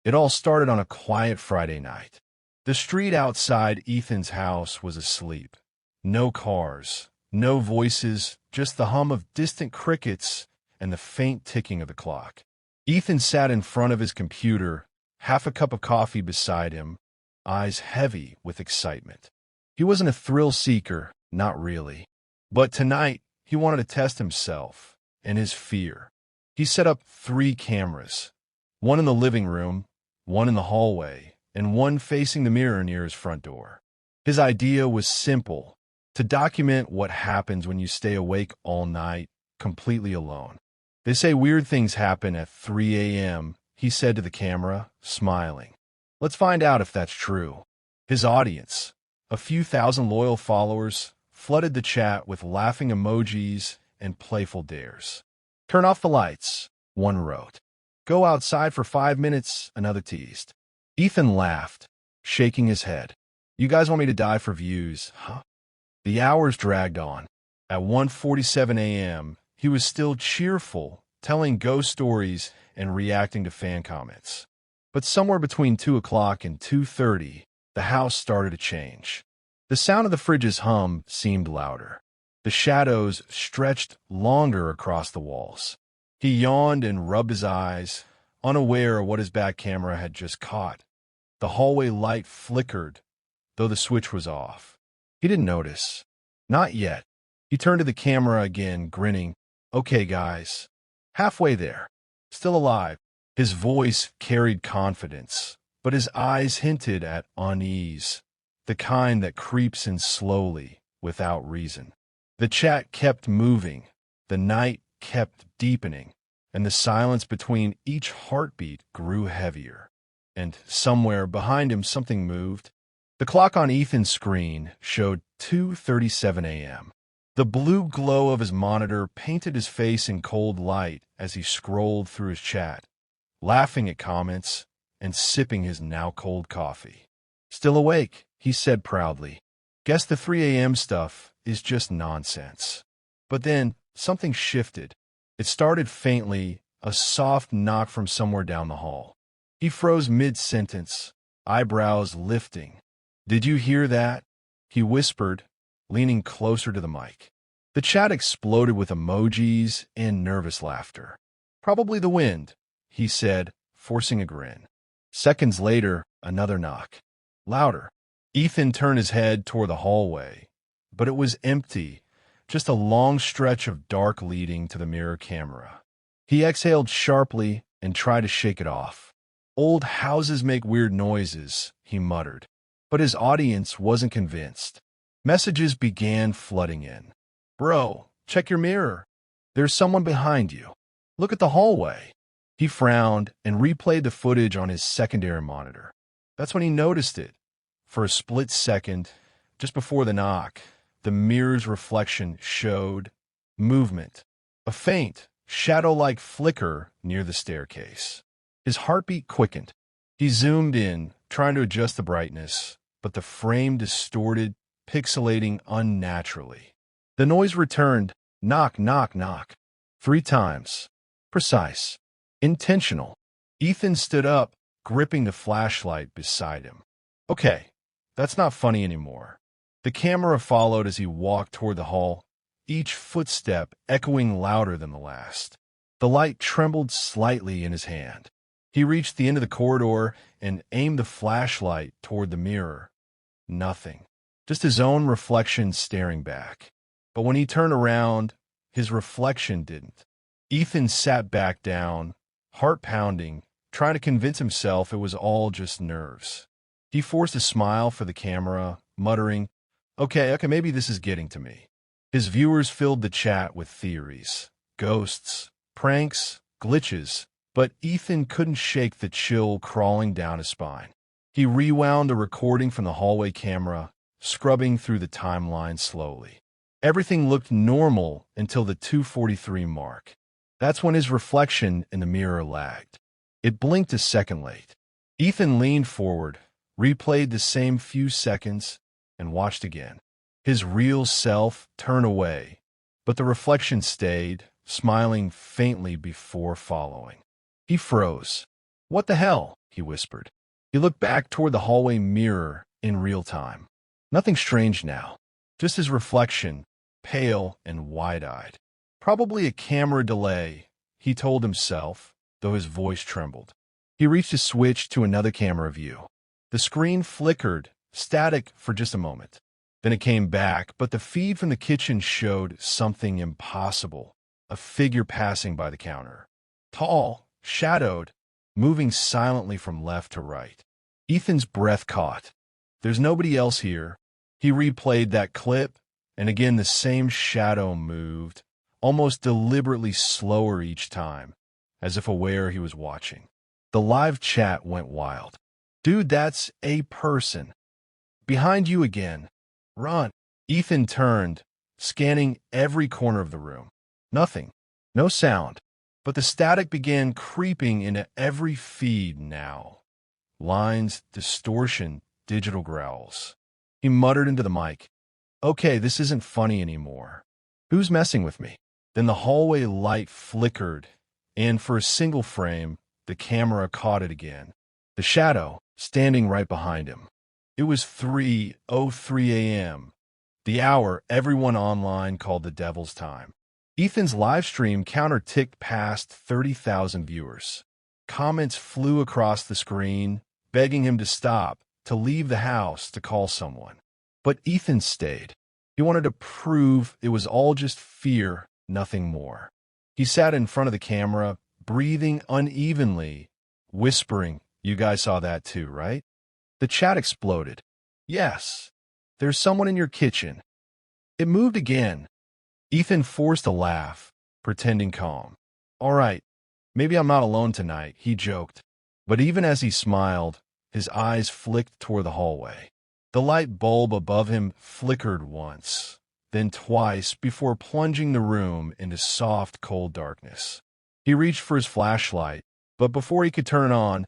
It all started on a quiet Friday night. The street outside Ethan's house was asleep. No cars, no voices, just the hum of distant crickets and the faint ticking of the clock. Ethan sat in front of his computer, half a cup of coffee beside him, eyes heavy with excitement. He wasn't a thrill seeker, not really. But tonight, he wanted to test himself and his fear. He set up 3 cameras, one in the living room, one in the hallway, and one facing the mirror near his front door. His idea was simple: to document what happens when you stay awake all night, completely alone. They say weird things happen at 3 a.m., he said to the camera, smiling. Let's find out if that's true. His audience, a few thousand loyal followers, flooded the chat with laughing emojis and playful dares. Turn off the lights, one wrote. Go outside for 5 minutes, another teased. Ethan laughed, shaking his head. You guys want me to die for views, huh? The hours dragged on. At 1:47 a.m., he was still cheerful, telling ghost stories and reacting to fan comments. But somewhere between 2 o'clock and 2:30, the house started to change. The sound of the fridge's hum seemed louder. The shadows stretched longer across the walls. He yawned and rubbed his eyes, unaware of what his back camera had just caught. The hallway light flickered, though the switch was off. He didn't notice. Not yet. He turned to the camera again, grinning. Okay, guys. Halfway there. Still alive. His voice carried confidence, but his eyes hinted at unease, the kind that creeps in slowly, without reason. The chat kept moving. The night kept deepening, and the silence between each heartbeat grew heavier. And somewhere behind him something moved. The clock on Ethan's screen showed 2:37 a.m. The blue glow of his monitor painted his face in cold light as he scrolled through his chat, laughing at comments and sipping his now-cold coffee. Still awake, he said proudly. Guess the 3 a.m. stuff is just nonsense. But then something shifted. It started faintly, a soft knock from somewhere down the hall. He froze mid-sentence, eyebrows lifting. Did you hear that? He whispered, leaning closer to the mic. The chat exploded with emojis and nervous laughter. Probably the wind, he said, forcing a grin. Seconds later, another knock. Louder. Ethan turned his head toward the hallway, but it was empty, just a long stretch of dark leading to the mirror camera. He exhaled sharply and tried to shake it off. Old houses make weird noises, he muttered. But his audience wasn't convinced. Messages began flooding in. Bro, check your mirror. There's someone behind you. Look at the hallway. He frowned and replayed the footage on his secondary monitor. That's when he noticed it. For a split second, just before the knock, the mirror's reflection showed movement, a faint, shadow-like flicker near the staircase. His heartbeat quickened. He zoomed in, trying to adjust the brightness, but the frame distorted, pixelating unnaturally. The noise returned, knock, knock, knock, 3 times. Precise. Intentional. Ethan stood up, gripping the flashlight beside him. Okay, that's not funny anymore. The camera followed as he walked toward the hall, each footstep echoing louder than the last. The light trembled slightly in his hand. He reached the end of the corridor and aimed the flashlight toward the mirror. Nothing. Just his own reflection staring back. But when he turned around, his reflection didn't. Ethan sat back down, heart pounding, trying to convince himself it was all just nerves. He forced a smile for the camera, muttering, Okay, maybe this is getting to me. His viewers filled the chat with theories, ghosts, pranks, glitches, but Ethan couldn't shake the chill crawling down his spine. He rewound a recording from the hallway camera, scrubbing through the timeline slowly. Everything looked normal until the 2:43 mark. That's when his reflection in the mirror lagged. It blinked a second late. Ethan leaned forward, replayed the same few seconds, and watched again. His real self turned away, but the reflection stayed, smiling faintly before following. He froze. What the hell? he whispered. He looked back toward the hallway mirror in real time. Nothing strange now, just his reflection, pale and wide-eyed. Probably a camera delay, he told himself, though his voice trembled. He reached a switch to another camera view. The screen flickered, static for just a moment. Then it came back, but the feed from the kitchen showed something impossible. A figure passing by the counter. Tall, shadowed, moving silently from left to right. Ethan's breath caught. There's nobody else here. He replayed that clip, and again the same shadow moved, almost deliberately slower each time, as if aware he was watching. The live chat went wild. Dude, that's a person. Behind you again. Run. Ethan turned, scanning every corner of the room. Nothing. No sound. But the static began creeping into every feed now. Lines, distortion, digital growls. He muttered into the mic. Okay, this isn't funny anymore. Who's messing with me? Then the hallway light flickered, and for a single frame, the camera caught it again. The shadow, standing right behind him. It was 3:03 a.m., the hour everyone online called the devil's time. Ethan's live stream counter ticked past 30,000 viewers. Comments flew across the screen, begging him to stop, to leave the house, to call someone. But Ethan stayed. He wanted to prove it was all just fear, nothing more. He sat in front of the camera, breathing unevenly, whispering, "You guys saw that too, right?" The chat exploded. "Yes, there's someone in your kitchen." It moved again. Ethan forced a laugh, pretending calm. "All right, maybe I'm not alone tonight," he joked. But even as he smiled, his eyes flicked toward the hallway. The light bulb above him flickered once, then twice before plunging the room into soft, cold darkness. He reached for his flashlight, but before he could turn it on,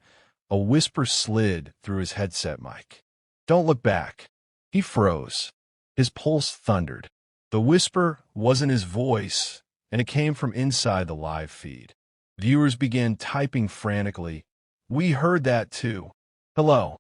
a whisper slid through his headset mic. "Don't look back." He froze. His pulse thundered. The whisper wasn't his voice, and it came from inside the live feed. Viewers began typing frantically. "We heard that too." "Hello,"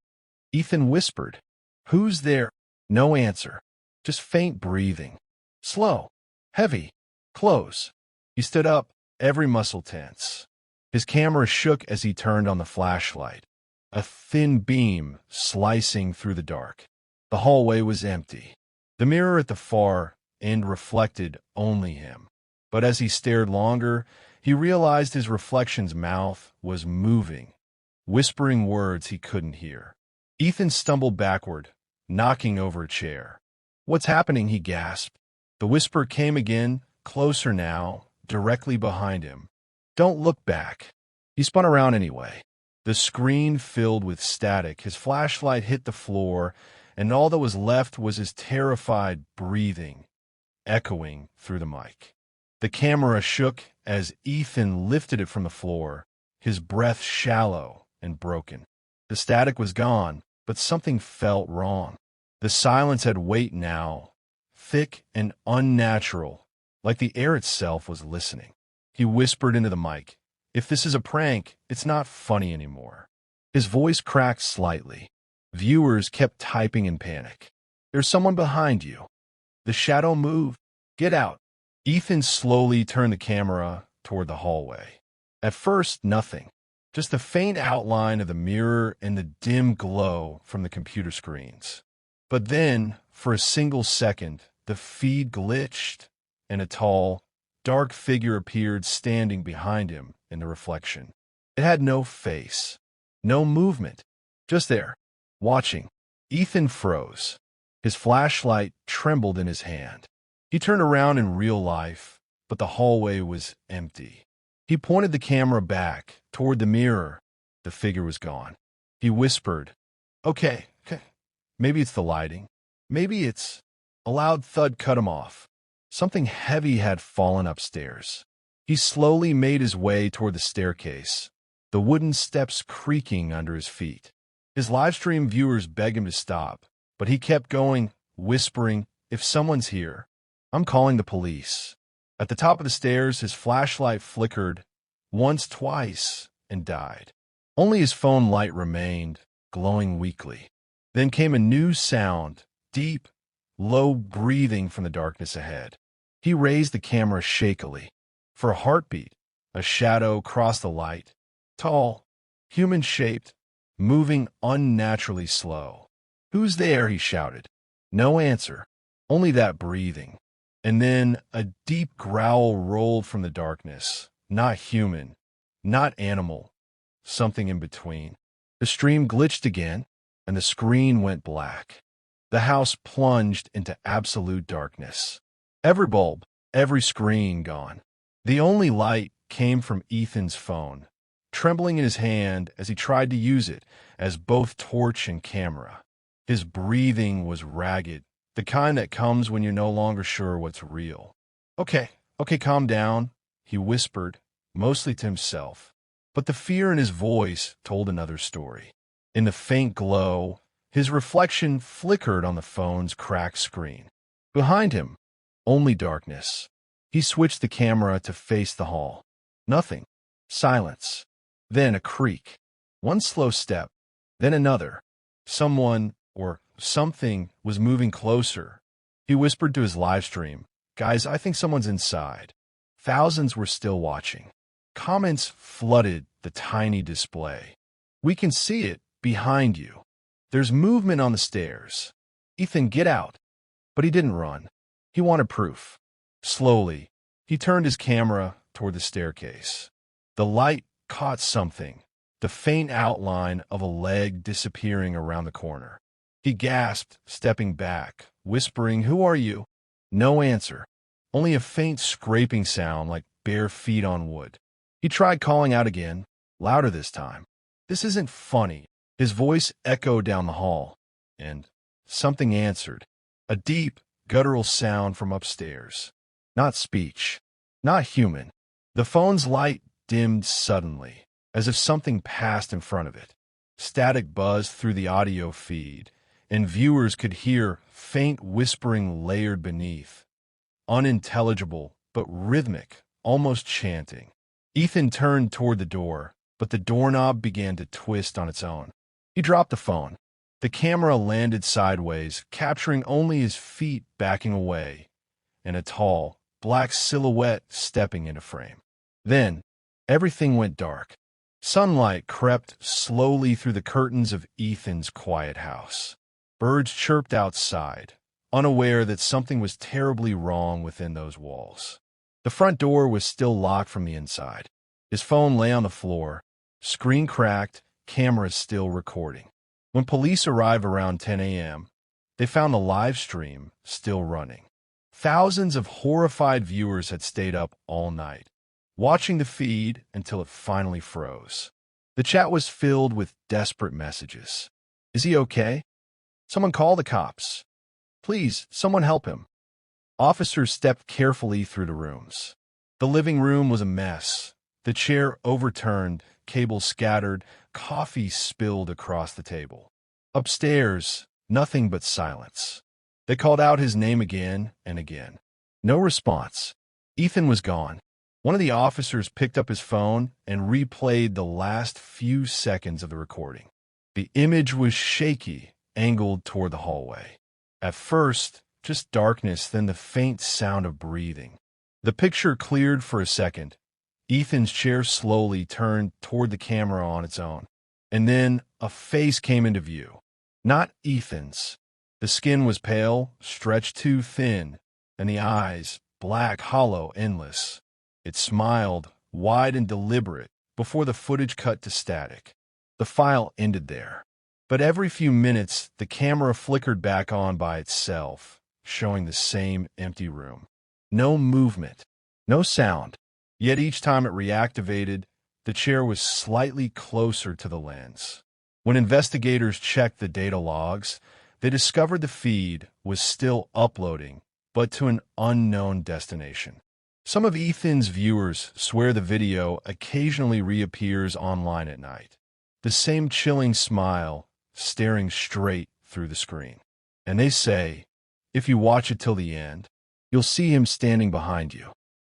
Ethan whispered. "Who's there?" No answer. Just faint breathing. Slow. Heavy. Close. He stood up, every muscle tense. His camera shook as he turned on the flashlight. A thin beam slicing through the dark. The hallway was empty. The mirror at the far end reflected only him. But as he stared longer, he realized his reflection's mouth was moving, whispering words he couldn't hear. Ethan stumbled backward, knocking over a chair. "What's happening?" he gasped. The whisper came again, closer now, directly behind him. "Don't look back." He spun around anyway. The screen filled with static. His flashlight hit the floor, and all that was left was his terrified breathing, echoing through the mic. The camera shook as Ethan lifted it from the floor, his breath shallow and broken. The static was gone, but something felt wrong. The silence had weight now, thick and unnatural, like the air itself was listening. He whispered into the mic, "If this is a prank, it's not funny anymore." His voice cracked slightly. Viewers kept typing in panic. "There's someone behind you." The shadow moved. "Get out." Ethan slowly turned the camera toward the hallway. At first, nothing. Just the faint outline of the mirror and the dim glow from the computer screens. But then, for a single second, the feed glitched, and a tall, dark figure appeared standing behind him in the reflection. It had no face, no movement, just there, watching. Ethan froze. His flashlight trembled in his hand. He turned around in real life, but the hallway was empty. He pointed the camera back, toward the mirror. The figure was gone. He whispered, Okay, maybe it's the lighting. Maybe it's..." A loud thud cut him off. Something heavy had fallen upstairs. He slowly made his way toward the staircase, the wooden steps creaking under his feet. His livestream viewers begged him to stop, but he kept going, whispering, "If someone's here, I'm calling the police." At the top of the stairs, his flashlight flickered once, twice, and died. Only his phone light remained, glowing weakly. Then came a new sound, deep, low breathing from the darkness ahead. He raised the camera shakily. For a heartbeat, a shadow crossed the light, tall, human-shaped, moving unnaturally slow. "Who's there?" he shouted. No answer, only that breathing. And then a deep growl rolled from the darkness. Not human, not animal, something in between. The stream glitched again, and the screen went black. The house plunged into absolute darkness. Every bulb, every screen gone. The only light came from Ethan's phone, trembling in his hand as he tried to use it as both torch and camera. His breathing was ragged, the kind that comes when you're no longer sure what's real. Okay, calm down," he whispered, mostly to himself. But the fear in his voice told another story. In the faint glow, his reflection flickered on the phone's cracked screen. Behind him, only darkness. He switched the camera to face the hall. Nothing. Silence. Then a creak. One slow step. Then another. Someone, or something, was moving closer. He whispered to his live stream, "Guys, I think someone's inside." Thousands were still watching. Comments flooded the tiny display. "We can see it behind you. There's movement on the stairs. Ethan, get out." But he didn't run. He wanted proof. Slowly, he turned his camera toward the staircase. The light caught something, the faint outline of a leg disappearing around the corner. He gasped, stepping back, whispering, "Who are you?" No answer, only a faint scraping sound like bare feet on wood. He tried calling out again, louder this time. "This isn't funny." His voice echoed down the hall, and something answered, a deep, guttural sound from upstairs. Not speech, not human. The phone's light dimmed suddenly, as if something passed in front of it. Static buzzed through the audio feed, and viewers could hear faint whispering layered beneath. Unintelligible, but rhythmic, almost chanting. Ethan turned toward the door, but the doorknob began to twist on its own. He dropped the phone. The camera landed sideways, capturing only his feet backing away, and a tall, black silhouette stepping into frame. Then, everything went dark. Sunlight crept slowly through the curtains of Ethan's quiet house. Birds chirped outside, unaware that something was terribly wrong within those walls. The front door was still locked from the inside. His phone lay on the floor, screen cracked, camera still recording. When police arrived around 10 a.m., they found the live stream still running. Thousands of horrified viewers had stayed up all night, watching the feed until it finally froze. The chat was filled with desperate messages. "Is he okay? Someone call the cops. Please, someone help him." Officers stepped carefully through the rooms. The living room was a mess. The chair overturned, cables scattered, coffee spilled across the table. Upstairs, nothing but silence. They called out his name again and again. No response. Ethan was gone. One of the officers picked up his phone and replayed the last few seconds of the recording. The image was shaky, angled toward the hallway. At first, just darkness, then the faint sound of breathing. The picture cleared for a second. Ethan's chair slowly turned toward the camera on its own. And then a face came into view. Not Ethan's. The skin was pale, stretched too thin, and the eyes, black, hollow, endless. It smiled, wide and deliberate, before the footage cut to static. The file ended there. But every few minutes, the camera flickered back on by itself, showing the same empty room. No movement, no sound. Yet each time it reactivated, the chair was slightly closer to the lens. When investigators checked the data logs, they discovered the feed was still uploading, but to an unknown destination. Some of Ethan's viewers swear the video occasionally reappears online at night. The same chilling smile, staring straight through the screen. And they say, if you watch it till the end, you'll see him standing behind you.